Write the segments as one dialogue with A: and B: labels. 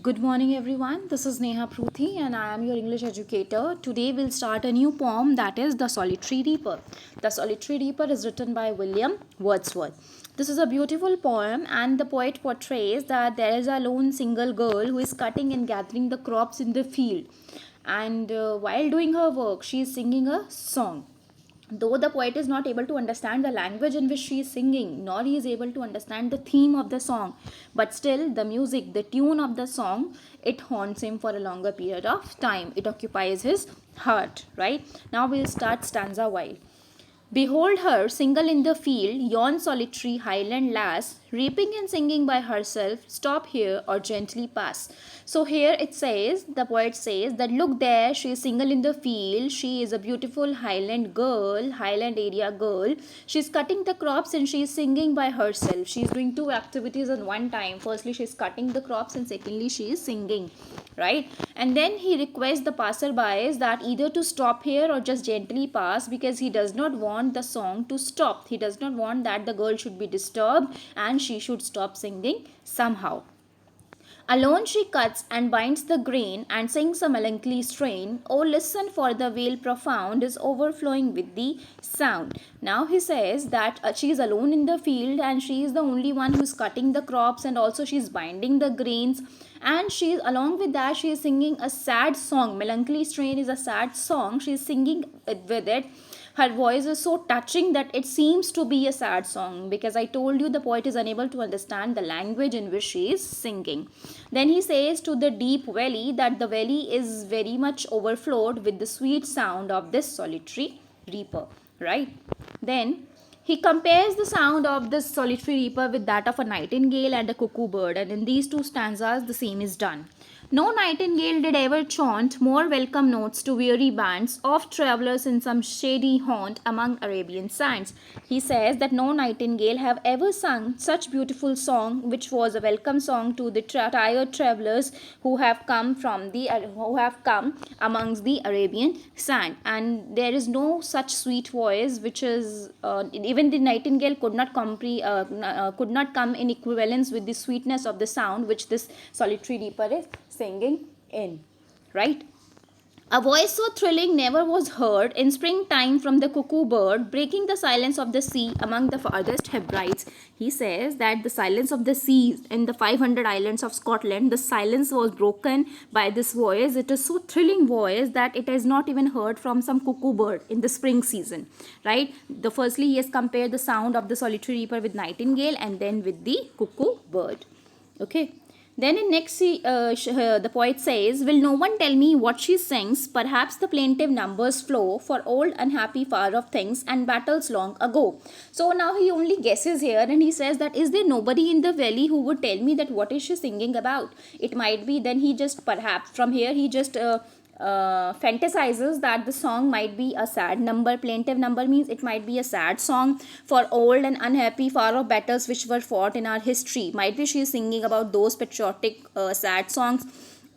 A: Good morning, everyone. This is Neha Pruthi, and I am your English educator. Today, we'll start a new poem that is The Solitary Reaper. The Solitary Reaper is written by William Wordsworth. This is a beautiful poem, and the poet portrays that there is a lone single girl who is cutting and gathering the crops in the field. And while doing her work, she is singing a song. Though the poet is not able to understand the language in which she is singing, nor he is able to understand the theme of the song, but still the music, the tune of the song, it haunts him for a longer period of time. It occupies his heart, right? Now we'll start stanza while. Behold her, single in the field, yon solitary highland lass, reaping and singing by herself, stop here or gently pass. So here it says, the poet says that look there, she is single in the field, she is a beautiful highland girl, highland area girl. She is cutting the crops and she is singing by herself. She is doing two activities at one time. Firstly, she is cutting the crops and secondly, she is singing, right? And then he requests the passerbys that either to stop here or just gently pass, because he does not want the song to stop. He does not want that the girl should be disturbed and she should stop singing somehow. Alone she cuts and binds the grain and sings a melancholy strain. Oh, listen, for the vale profound is overflowing with the sound. Now he says that she is alone in the field and she is the only one who is cutting the crops, and also she is binding the grains, and she, along with that, she is singing a sad song. Melancholy strain is a sad song. She is singing with it. Her voice is so touching that it seems to be a sad song, because I told you the poet is unable to understand the language in which she is singing. Then he says to the deep valley that the valley is very much overflowed with the sweet sound of this solitary reaper, right? Then he compares the sound of this solitary reaper with that of a nightingale and a cuckoo bird, and in these two stanzas the same is done. No nightingale did ever chaunt more welcome notes to weary bands of travellers in some shady haunt among Arabian sands. He says that no nightingale have ever sung such beautiful song, which was a welcome song to the tired travellers who have come amongst the Arabian sand. And there is no such sweet voice which is even the nightingale could not come in equivalence with the sweetness of the sound which this solitary reaper is singing in, right? A voice so thrilling never was heard in springtime from the cuckoo bird, breaking the silence of the sea among the farthest Hebrides. He says that the silence of the sea in the 500 islands of Scotland, the silence was broken by this voice. It is so thrilling voice that it is not even heard from some cuckoo bird in the spring season, right? Firstly, he has compared the sound of the solitary reaper with nightingale and then with the cuckoo bird. Okay. Then in next, the poet says, will no one tell me what she sings? Perhaps the plaintive numbers flow for old unhappy far off things and battles long ago. So now he only guesses here, and he says that is there nobody in the valley who would tell me that what is she singing about? It might be, then he just perhaps from here he just fantasizes that the song might be a sad number. Plaintive number means it might be a sad song for old and unhappy far off battles which were fought in our history. Might be she is singing about those patriotic sad songs.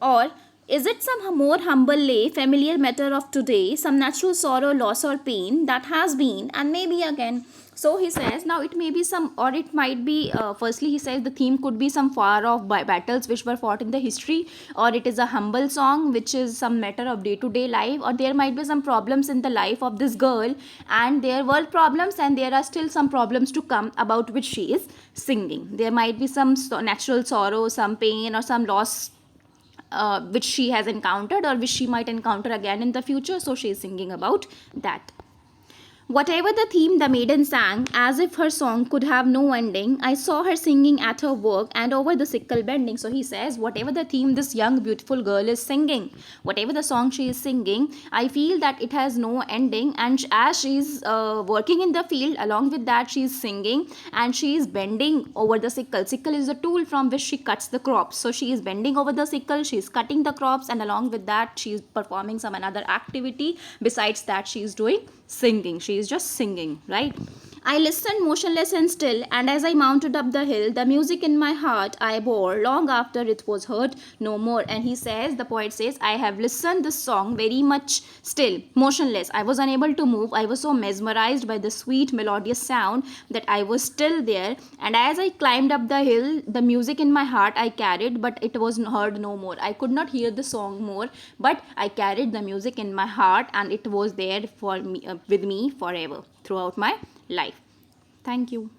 A: Or is it some more humble lay, familiar matter of today, some natural sorrow, loss or pain that has been and maybe again? So he says, now it may be some, or it might be, firstly he says the theme could be some far off battles which were fought in the history, or it is a humble song which is some matter of day-to-day life, or there might be some problems in the life of this girl, and there were problems and there are still some problems to come about which she is singing. There might be some natural sorrow, some pain or some loss which she has encountered or which she might encounter again in the future. So she is singing about that. Whatever the theme the maiden sang, as if her song could have no ending, I saw her singing at her work and over the sickle bending. So he says, whatever the theme this young beautiful girl is singing, whatever the song she is singing, I feel that it has no ending. And as she is working in the field, along with that she is singing and she is bending over the sickle. Sickle is the tool from which she cuts the crops. So she is bending over the sickle, she is cutting the crops, and along with that she is performing some another activity. Besides that, she is doing singing. She is just singing, right? I listened motionless and still, and as I mounted up the hill, the music in my heart I bore long after it was heard no more. And he says, the poet says, I have listened this song very much still, motionless. I was unable to move. I was so mesmerized by the sweet melodious sound that I was still there. And as I climbed up the hill, the music in my heart I carried, but it was heard no more. I could not hear the song more, but I carried the music in my heart, and it was there for me, with me forever throughout my life. Thank you.